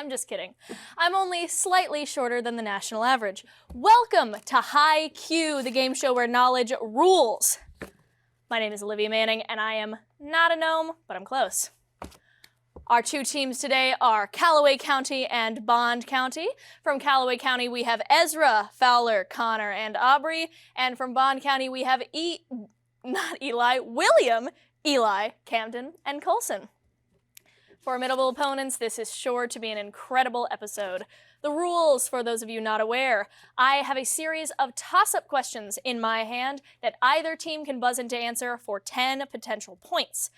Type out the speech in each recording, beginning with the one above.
I'm just kidding. I'm only slightly shorter than the national average. Welcome to High Q, the game show where knowledge rules. My name is Olivia Manning, and I am not a gnome, but I'm close. Our two teams today are Calloway County and Bond County. From Calloway County, we have Ezra, Fowler, Connor, and Aubrey. And from Bond County, we have William, Eli, Camden, and Colson. Formidable opponents, this is sure to be an incredible episode. The rules, for those of you not aware, I have a series of toss-up questions in my hand that either team can buzz in to answer for 10 potential points.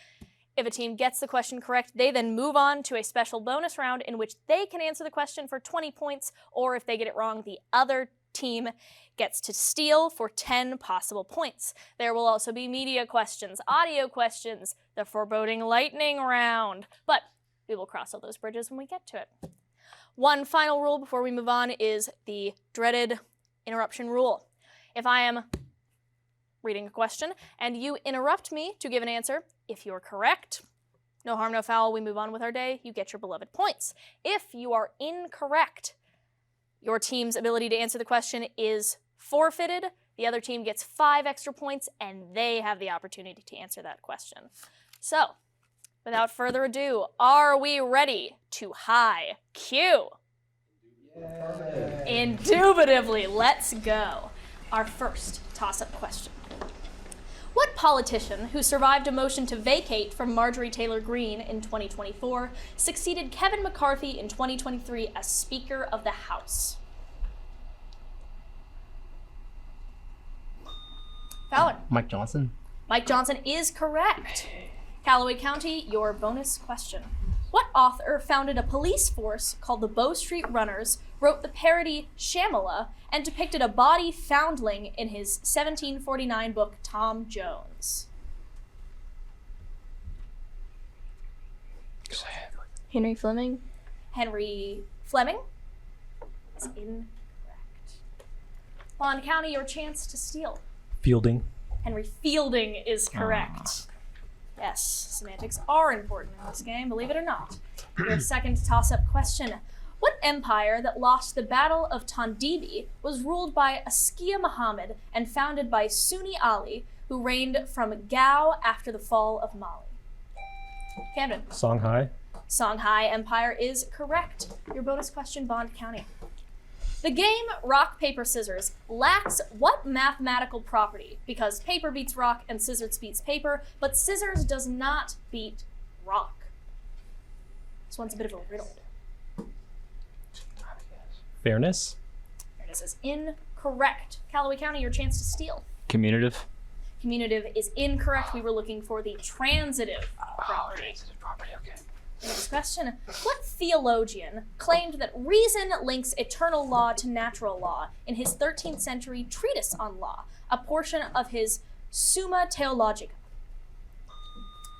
If a team gets the question correct, they then move on to a special bonus round in which they can answer the question for 20 points, or if they get it wrong, the other team gets to steal for 10 possible points. There will also be media questions, audio questions, the foreboding lightning round, but we will cross all those bridges when we get to it. One final rule before we move on is the dreaded interruption rule. If I am reading a question and you interrupt me to give an answer, if you're correct, no harm, no foul, we move on with our day, you get your beloved points. If you are incorrect, your team's ability to answer the question is forfeited. The other team gets 5 extra points, and they have the opportunity to answer that question. So, without further ado, are we ready to high Q? Yay. Indubitably, let's go. Our first toss-up question. What politician who survived a motion to vacate from Marjorie Taylor Greene in 2024 succeeded Kevin McCarthy in 2023 as Speaker of the House? Fowler. Mike Johnson. Mike Johnson is correct. Calloway County, your bonus question. What author founded a police force called the Bow Street Runners, wrote the parody Shamala, and depicted a body foundling in his 1749 book Tom Jones? Henry Fleming. Henry Fleming is incorrect. Bond County, your chance to steal. Fielding. Henry Fielding is correct. Yes, semantics are important in this game, believe it or not. Your second toss-up question. What empire that lost the Battle of Tondibi was ruled by Askia Muhammad and founded by Sunni Ali, who reigned from Gao after the fall of Mali? Camden. Songhai. Songhai Empire is correct. Your bonus question, Bond County. The game Rock, Paper, Scissors lacks what mathematical property? Because paper beats rock and scissors beats paper, but scissors does not beat rock. This one's a bit of a riddle. Fairness. Fairness is incorrect. Calloway County, your chance to steal. Commutative. Commutative is incorrect. We were looking for the transitive property. Transitive property, okay. Next question. What theologian claimed that reason links eternal law to natural law in his 13th century treatise on law, a portion of his Summa Theologica?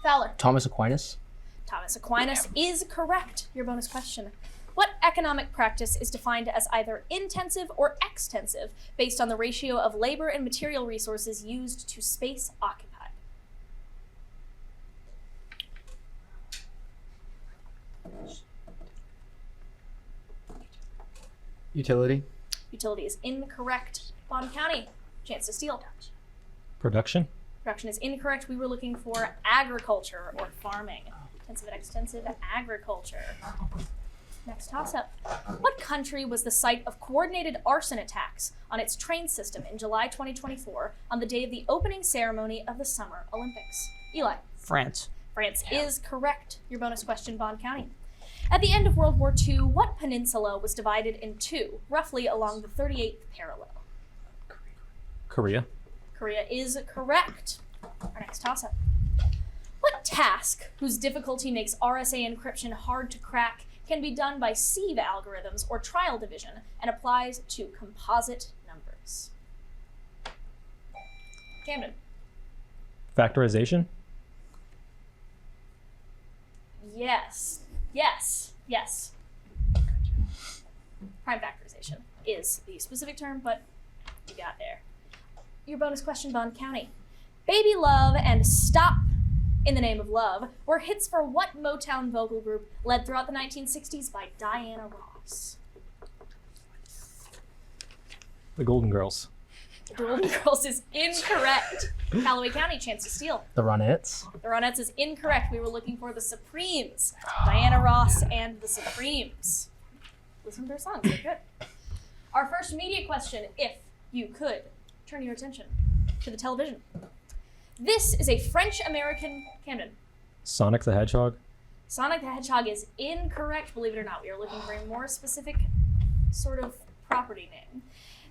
Fowler. Thomas Aquinas. Thomas Aquinas is correct. Your bonus question. What economic practice is defined as either intensive or extensive based on the ratio of labor and material resources used to space occupied? Utility. Utility is incorrect. Bond County, chance to steal. Production. Production is incorrect. We were looking for agriculture or farming. Intensive and extensive agriculture. Next toss-up. What country was the site of coordinated arson attacks on its train system in July 2024 on the day of the opening ceremony of the Summer Olympics? Eli. France. France is correct. Your bonus question, Bond County. At the end of World War II, what peninsula was divided in two, roughly along the 38th parallel? Korea. Korea is correct. Our next toss-up. What task, whose difficulty makes RSA encryption hard to crack, can be done by sieve algorithms or trial division and applies to composite numbers? Camden. Factorization. Yes. Prime factorization is the specific term, but you got there. Your bonus question, Bond County. Baby Love and Stop In the Name of Love were hits for what Motown vocal group led throughout the 1960s by Diana Ross? The Golden Girls. The Golden Girls is incorrect. Calloway County, chance to steal. The Ronettes. The Ronettes is incorrect. We were looking for the Supremes. Diana Ross and the Supremes. Listen to their songs, they're good. Our first media question, if you could turn your attention to the television. This is a French-American, Camden. Sonic the Hedgehog. Sonic the Hedgehog is incorrect, believe it or not. We are looking for a more specific sort of property name.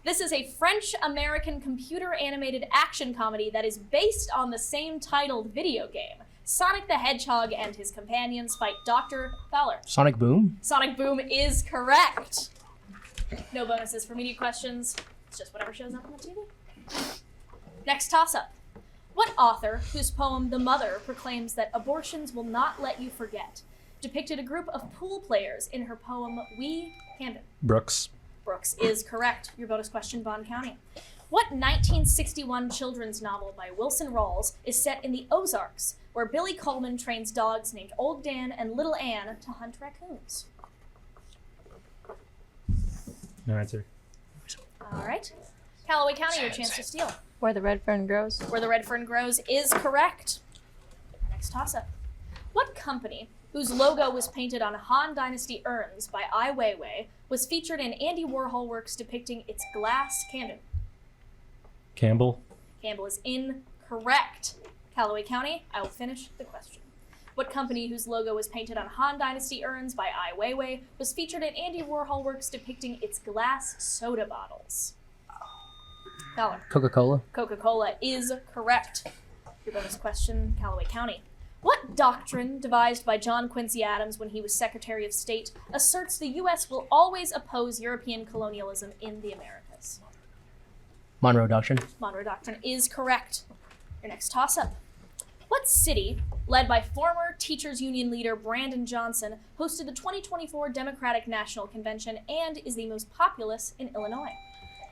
This is a French-American computer-animated action comedy that is based on the same titled video game. Sonic the Hedgehog and his companions fight Dr. Fowler. Sonic Boom. Sonic Boom is correct. No bonuses for media questions. It's just whatever shows up on the TV. Next toss-up. What author, whose poem The Mother proclaims that abortions will not let you forget, depicted a group of pool players in her poem We Camden? Brooks. Brooks is correct. Your bonus question, Bond County. What 1961 children's novel by Wilson Rawls is set in the Ozarks, where Billy Coleman trains dogs named Old Dan and Little Ann to hunt raccoons? No answer. All right. Calloway County, your chance to steal. Where the red fern grows. Where the red fern grows is correct. Next toss-up. What company, whose logo was painted on Han Dynasty urns by Ai Weiwei, was featured in Andy Warhol works depicting its glass cannon? Campbell. Campbell is incorrect. Calloway County, I will finish the question. What company, whose logo was painted on Han Dynasty urns by Ai Weiwei, was featured in Andy Warhol works depicting its glass soda bottles? Fowler. Coca-Cola. Coca-Cola is correct. Your bonus question, Calloway County. What doctrine, devised by John Quincy Adams when he was Secretary of State, asserts the U.S. will always oppose European colonialism in the Americas? Monroe Doctrine. Monroe Doctrine is correct. Your next toss-up. What city, led by former Teachers Union leader Brandon Johnson, hosted the 2024 Democratic National Convention and is the most populous in Illinois?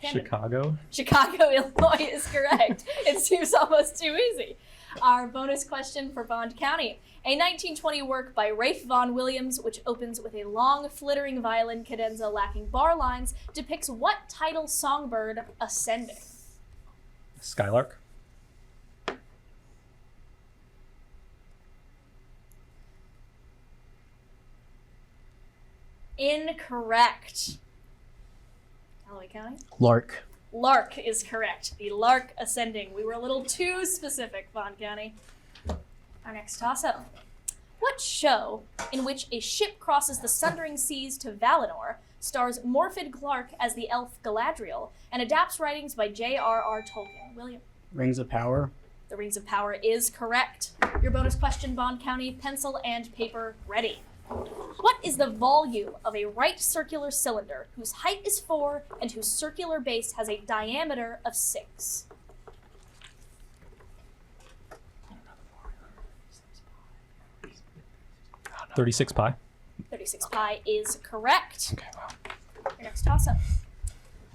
Camden. Chicago. Chicago, Illinois is correct. It seems almost too easy. Our bonus question for Bond County. A 1920 work by Rafe Vaughan Williams, which opens with a long, flittering violin cadenza lacking bar lines, depicts what title songbird ascending? Skylark. Incorrect. Calloway County? Lark. Lark is correct. The lark ascending. We were a little too specific, Bond County. Our next toss-up. What show, in which a ship crosses the sundering seas to Valinor, stars Morfydd Clark as the elf Galadriel, and adapts writings by J.R.R. Tolkien? William? Rings of Power. The Rings of Power is correct. Your bonus question, Bond County, pencil and paper ready. What is the volume of a right circular cylinder whose height is 4 and whose circular base has a diameter of 6? $36 pi. 36 pi is correct. Okay, wow. Your next toss-up.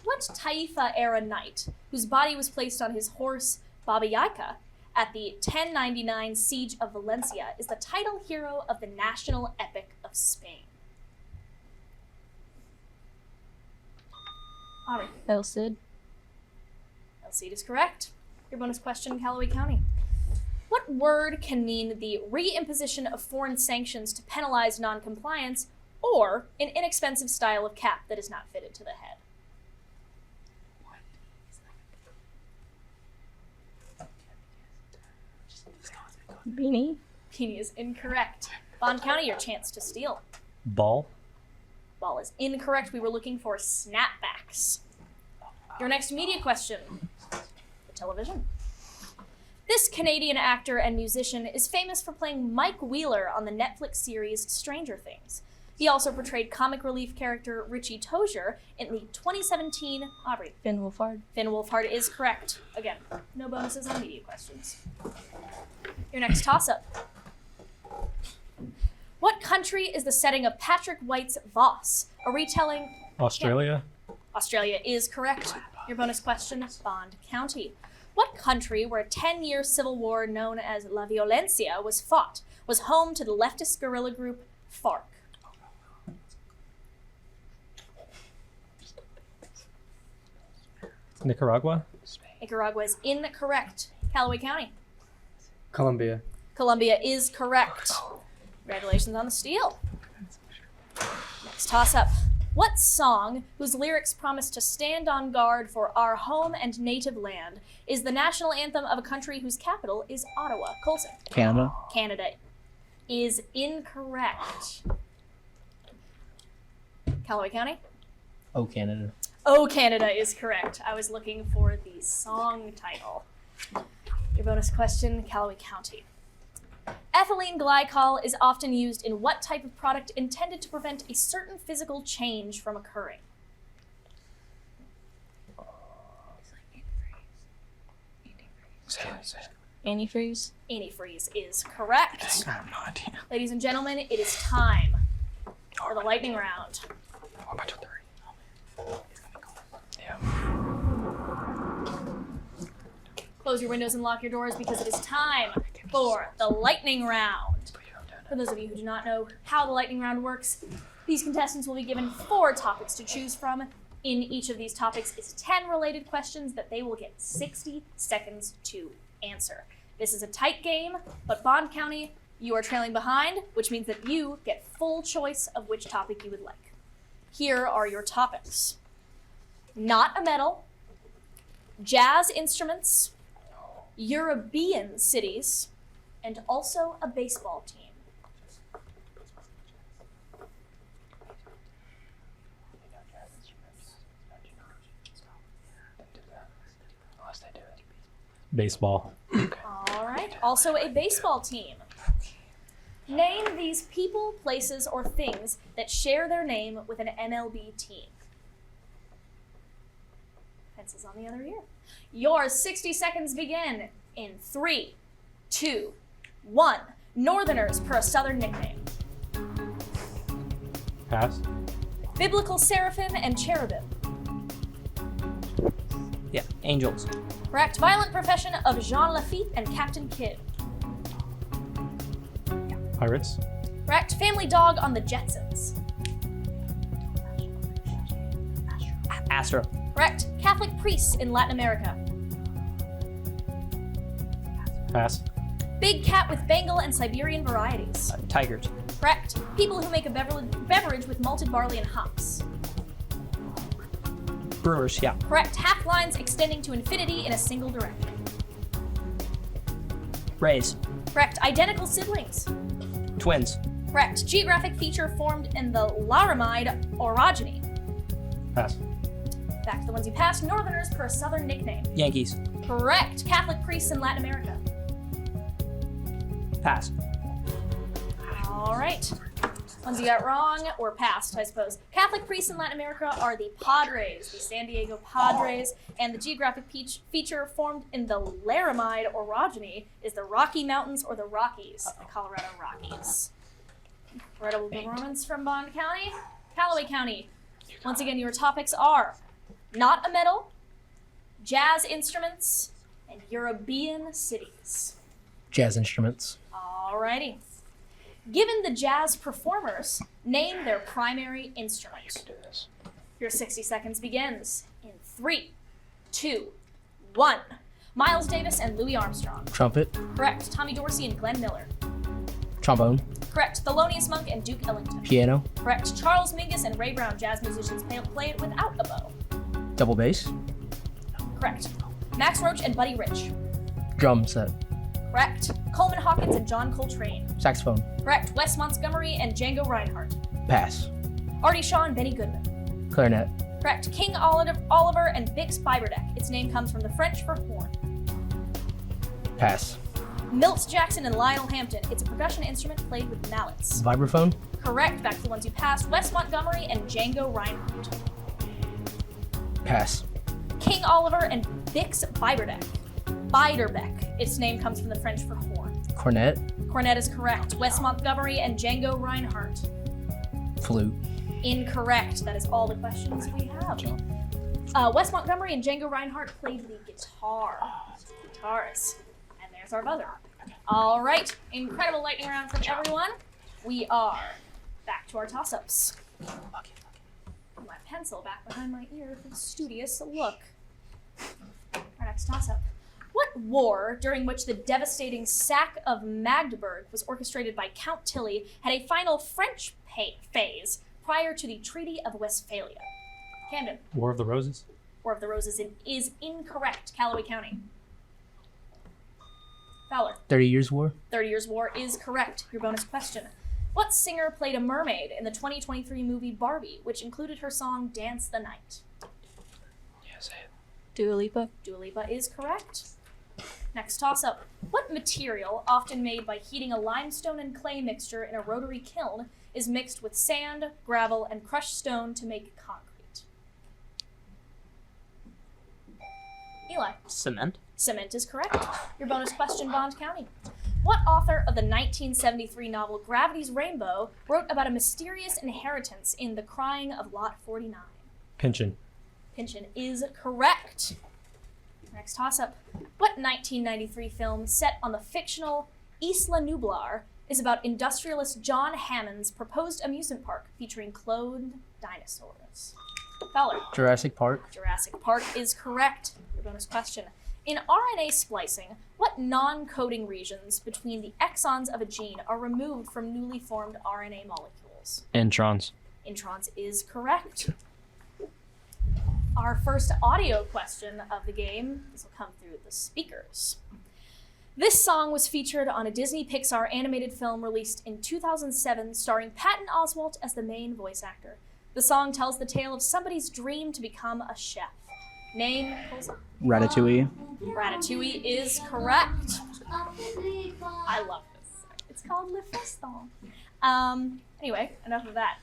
What Taifa-era knight, whose body was placed on his horse Baba Yaga at the 1099 Siege of Valencia, is the title hero of the national epic of Spain? Ari. El Cid. El Cid is correct. Your bonus question, Calloway County. What word can mean the reimposition of foreign sanctions to penalize non-compliance, or an inexpensive style of cap that is not fitted to the head? Beanie. Beanie is incorrect. Bond County, your chance to steal. Ball. Ball is incorrect. We were looking for snapbacks. Your next media question. The television. This Canadian actor and musician is famous for playing Mike Wheeler on the Netflix series Stranger Things. He also portrayed comic relief character Richie Tozier in the 2017 Aubrey. Finn Wolfhard. Finn Wolfhard is correct. Again, no bonuses on media questions. Your next toss-up. What country is the setting of Patrick White's Voss, a retelling? Australia. Australia is correct. Your bonus question, Bond County. What country where a 10-year civil war known as La Violencia was fought was home to the leftist guerrilla group FARC? Nicaragua. Nicaragua is incorrect. Calloway County. Colombia. Colombia is correct. Congratulations on the steal. Next toss-up. What song, whose lyrics promise to stand on guard for our home and native land, is the national anthem of a country whose capital is Ottawa? Coulson. Canada. Canada is incorrect. Calloway County. Oh, Canada. Oh, Canada is correct. I was looking for the song title. Your bonus question, Calloway County. Ethylene glycol is often used in what type of product intended to prevent a certain physical change from occurring? Antifreeze. Antifreeze is correct. I have no idea. Ladies and gentlemen, it is time for the lightning round. What about your 30? Yeah. Close your windows and lock your doors because it is time for the lightning round. For those of you who do not know how the lightning round works, these contestants will be given 4 topics to choose from. In each of these topics is 10 related questions that they will get 60 seconds to answer. This is a tight game, but Bond County, you are trailing behind, which means that you get full choice of which topic you would like. Here are your topics. Not a medal, jazz instruments, European cities, and also a baseball team. Baseball. All right, also a baseball team. Name these people, places, or things that share their name with an MLB team. Pencils on the other ear. Your 60 seconds begin in 3, 2, 1. Northerners per a Southern nickname. Pass. Biblical seraphim and cherubim. Yeah, angels. Correct. Violent profession of Jean Lafitte and Captain Kidd. Pirates. Correct. Family dog on the Jetsons. Astro. Correct. Catholic priests in Latin America. Pass. Big cat with Bengal and Siberian varieties. Tigers. Correct. People who make a beverage with malted barley and hops. Brewers, yeah. Correct. Half lines extending to infinity in a single direction. Rays. Correct. Identical siblings. Twins. Correct. Geographic feature formed in the Laramide orogeny. Pass. Back to the ones you passed. Northerners per a Southern nickname. Yankees. Correct. Catholic priests in Latin America. Pass. All right. Ones you got wrong or passed, I suppose. Catholic priests in Latin America are the Padres, the San Diego Padres, and the geographic feature formed in the Laramide orogeny is the Rocky Mountains or the Rockies, the Colorado Rockies. Incredible performance from Bond County. Calloway County. Once again, your topics are not a medal, jazz instruments, and European cities. Jazz instruments. Alrighty. Given the jazz performers, name their primary instrument. Do this. Your 60 seconds begins in 3, 2, 1. Miles Davis and Louis Armstrong. Trumpet. Correct. Tommy Dorsey and Glenn Miller. Trombone. Correct. Thelonious Monk and Duke Ellington. Piano. Correct. Charles Mingus and Ray Brown, jazz musicians, play it without a bow. Double bass. Correct. Max Roach and Buddy Rich. Drum set. Correct. Coleman Hawkins and John Coltrane. Saxophone. Correct. Wes Montgomery and Django Reinhardt. Pass. Artie Shaw and Benny Goodman. Clarinet. Correct. King Oliver and Bix Beiberdeck. Its name comes from the French for horn. Pass. Milt Jackson and Lionel Hampton. It's a percussion instrument played with mallets. Vibraphone. Correct. Back to the ones you passed. Wes Montgomery and Django Reinhardt. Pass. King Oliver and Bix Beiberdeck. Beiderbecke. Its name comes from the French for horn. Cornet. Cornet is correct. Wes Montgomery and Django Reinhardt. Flute. Incorrect. That is all the questions we have. Wes Montgomery and Django Reinhardt played the guitar. Guitars. And there's our buzzer. All right, incredible lightning round from everyone. We are back to our toss-ups. My pencil back behind my ear for the studious look. Our next toss-up. What war, during which the devastating sack of Magdeburg was orchestrated by Count Tilly, had a final French phase prior to the Treaty of Westphalia? Camden. War of the Roses. War of the Roses is incorrect. Calloway County. Fowler. 30 Years' War. 30 Years' War is correct. Your bonus question. What singer played a mermaid in the 2023 movie Barbie, which included her song Dance the Night? Yeah, say it. Dua Lipa. Dua Lipa is correct. Next toss-up. What material, often made by heating a limestone and clay mixture in a rotary kiln, is mixed with sand, gravel, and crushed stone to make concrete? Eli. Cement. Cement is correct. Your bonus question, Bond County. What author of the 1973 novel Gravity's Rainbow wrote about a mysterious inheritance in The Crying of Lot 49? Pynchon. Pynchon is correct. Next toss-up. What 1993 film set on the fictional Isla Nublar is about industrialist John Hammond's proposed amusement park featuring cloned dinosaurs? Fowler. Jurassic Park. Jurassic Park is correct. Your bonus question. In RNA splicing, what non-coding regions between the exons of a gene are removed from newly formed RNA molecules? Introns. Introns is correct. Our first audio question of the game, this will come through the speakers. This song was featured on a Disney Pixar animated film released in 2007 starring Patton Oswalt as the main voice actor. The song tells the tale of somebody's dream to become a chef. Name, Ratatouille. Ratatouille is correct. I love this. It's called Le Festin. Anyway, enough of that.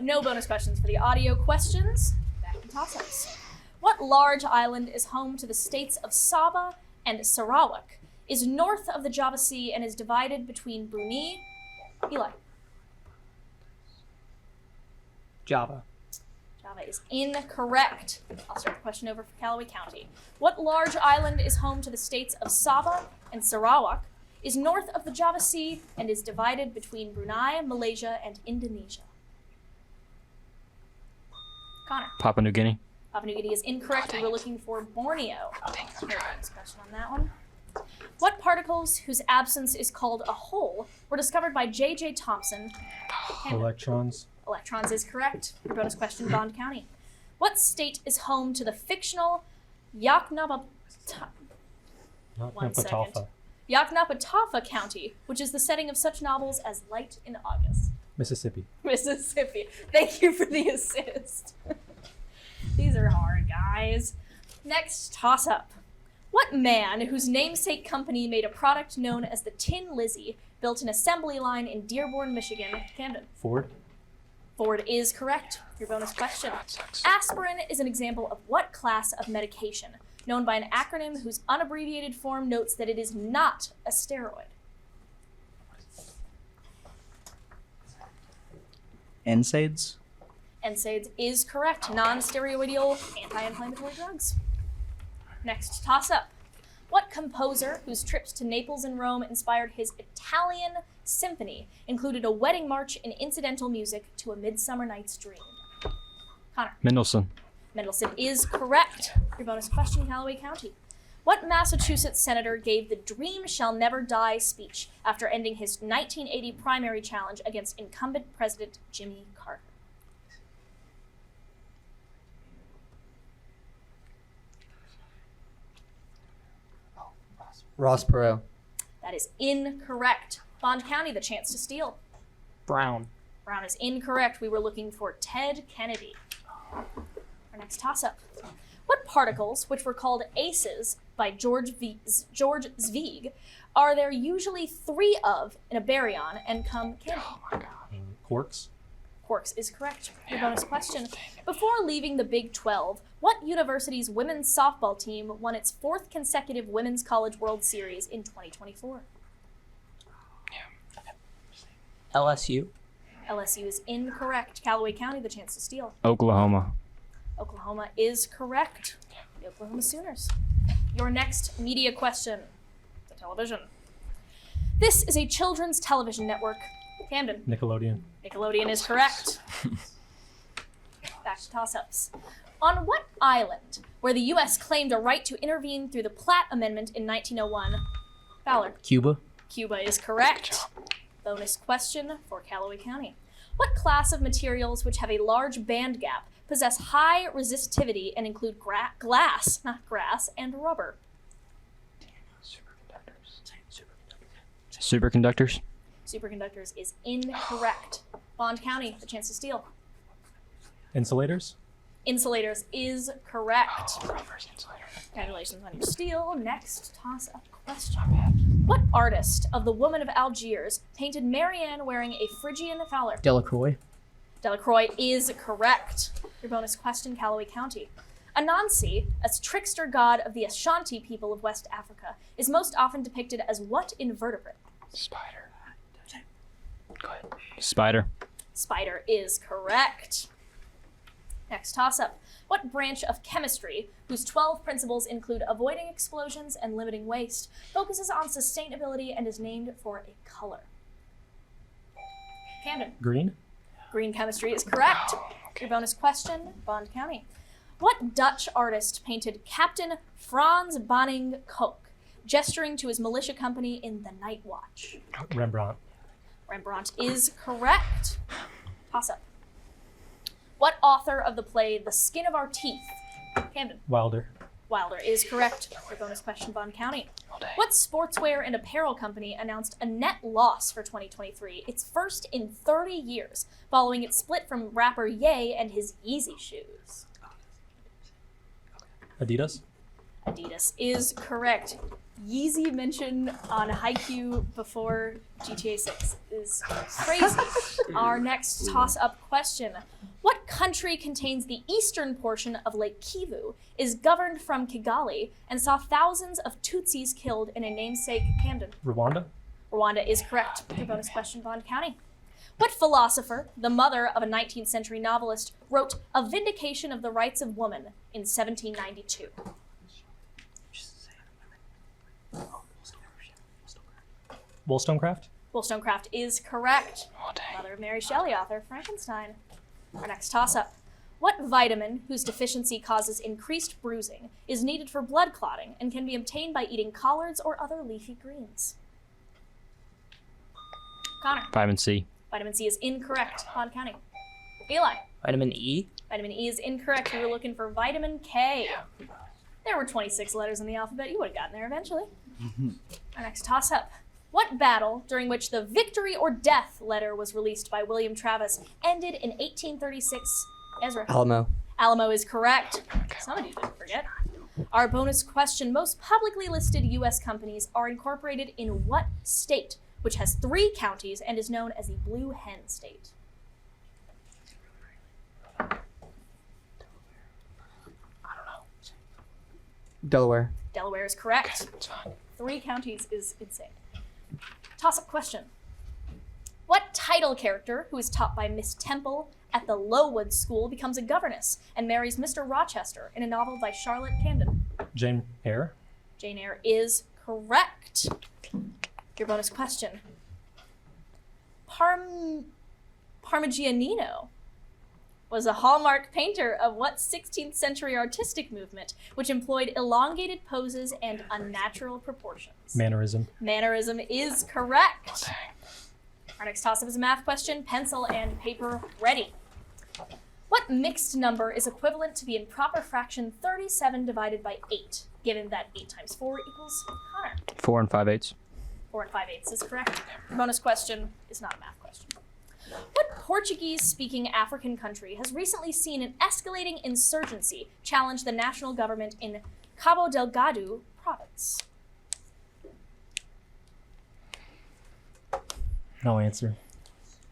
No bonus questions for the audio questions. Back to toss-ups. What large island is home to the states of Sabah and Sarawak, is north of the Java Sea, and is divided between Brunei? Eli. Java. Java is incorrect. I'll start the question over for Calloway County. What large island is home to the states of Sabah and Sarawak, is north of the Java Sea, and is divided between Brunei, Malaysia, and Indonesia? Connor. Papua New Guinea. Papua New Guinea is incorrect. We were looking for Borneo. Here, bonus question on that one. What particles whose absence is called a hole were discovered by J.J. Thomson? Electrons. Electrons is correct. Your bonus question, Bond County. What state is home to the fictional Yaknapatawpha County, which is the setting of such novels as Light in August? Mississippi. Mississippi. Thank you for the assist. These are hard, guys. Next toss-up. What man, whose namesake company made a product known as the Tin Lizzie, built an assembly line in Dearborn, Michigan? Camden. Ford. Ford is correct. Your bonus question. Aspirin is an example of what class of medication, known by an acronym whose unabbreviated form notes that it is not a steroid? NSAIDs. NSAIDs is correct. Non-steroidal anti-inflammatory drugs. Next toss-up. What composer, whose trips to Naples and Rome inspired his Italian symphony, included a wedding march and incidental music to A Midsummer Night's Dream? Connor. Mendelssohn. Mendelssohn is correct. Your bonus question, Calloway County. What Massachusetts senator gave the Dream Shall Never Die speech after ending his 1980 primary challenge against incumbent President Jimmy Carter? Ross Perot. That is incorrect. Bond County, the chance to steal. Brown. Brown is incorrect. We were looking for Ted Kennedy. Our next toss-up. What particles, which were called aces by George Zweig, are there usually 3 of in a baryon and come Camden? Quarks. Quarks is correct. Your bonus question. Before leaving the Big 12, what university's women's softball team won its 4th consecutive Women's College World Series in 2024? LSU. LSU is incorrect. Calloway County, the chance to steal. Oklahoma. Oklahoma is correct. The Oklahoma Sooners. Your next media question. The television. This is a children's television network. Camden. Nickelodeon. Nickelodeon is correct. Back to toss-ups. On what island, where the U.S. claimed a right to intervene through the Platt Amendment in 1901? Fowler. Cuba. Cuba is correct. Bonus question for Calloway County. What class of materials which have a large band gap possess high resistivity and include glass, not grass, and rubber? Superconductors. Superconductors is incorrect. Bond County, the chance to steal. Insulators. Insulators is correct. Congratulations on your steal. Next toss-up question. What artist of the Woman of Algiers painted Marianne wearing a Phrygian Fowler? Delacroix. Delacroix is correct. Your bonus question, Calloway County. Anansi, a trickster god of the Ashanti people of West Africa, is most often depicted as what invertebrate? Spider. Go ahead. Spider. Spider is correct. Next toss-up. What branch of chemistry, whose 12 principles include avoiding explosions and limiting waste, focuses on sustainability and is named for a color? Camden. Green. Green chemistry is correct. Your bonus question, Bond County. What Dutch artist painted Captain Frans Banning Koch, gesturing to his militia company in The Night Watch? Rembrandt. Rembrandt is correct. Toss-up. What author of the play The Skin of Our Teeth? Camden. Wilder. Wilder is correct. Your bonus question, Bond County. What sportswear and apparel company announced a net loss for 2023, its first in 30 years, following its split from rapper Ye and his Yeezy shoes? Adidas. Adidas is correct. Yeezy mention on Haikyuu before GTA 6 is crazy. Our next toss-up question. What country contains the eastern portion of Lake Kivu, is governed from Kigali, and saw thousands of Tutsis killed in a namesake Camden? Rwanda. Rwanda is correct. Your bonus question, Bond County. What philosopher, the mother of a 19th century novelist, wrote A Vindication of the Rights of Woman in 1792? Wollstonecraft. Wollstonecraft is correct. Mother of Mary Shelley, author of Frankenstein. Our next toss-up. What vitamin, whose deficiency causes increased bruising, is needed for blood clotting and can be obtained by eating collards or other leafy greens? Connor. Vitamin C. Vitamin C is incorrect. Bond County. Eli. Vitamin E. Vitamin E is incorrect. We were looking for vitamin K. There were 26 letters in the alphabet. You would have gotten there eventually. Our next toss-up. What battle, during which the victory or death letter was released by William Travis, ended in 1836? Ezra. Alamo. Alamo is correct. Some of you didn't forget. Our bonus question. Most publicly listed U.S. companies are incorporated in what state, which has 3 counties and is known as the Blue Hen State? Delaware. Delaware is correct. 3 counties is insane. Toss-up question. What title character, who is taught by Miss Temple at the Lowood School, becomes a governess and marries Mr. Rochester in a novel by Charlotte Camden? Jane Eyre. Jane Eyre is correct. Your bonus question. Parmigianino was a hallmark painter of what 16th century artistic movement, which employed elongated poses and unnatural proportions? Mannerism. Mannerism is correct. Our next toss-up is a math question. Pencil and paper ready. What mixed number is equivalent to the improper fraction 37 divided by 8, given that 8 times 4 equals? Connor. 4 and 5/8. 4 and 5/8 is correct. Bonus question is not a math question. What Portuguese-speaking African country has recently seen an escalating insurgency challenge the national government in Cabo Delgado province? No answer.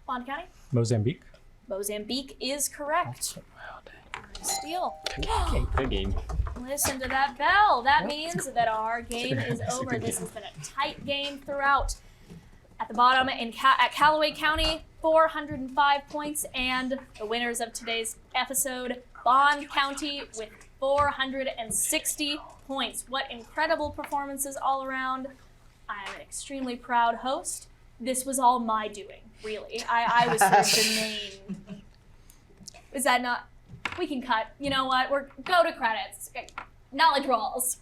Bond County? Mozambique. Mozambique is correct. Steal. Good game. Listen to that bell. That means that our game is over. This has been a tight game throughout. At the bottom, at Calloway County, 405 points, and the winners of today's episode, Bond County with 460 points. What incredible performances all around. I'm an extremely proud host. This was all my doing, really. I was sort of the main. Is that not? We can cut. You know what? Go to credits. Okay. Knowledge rolls.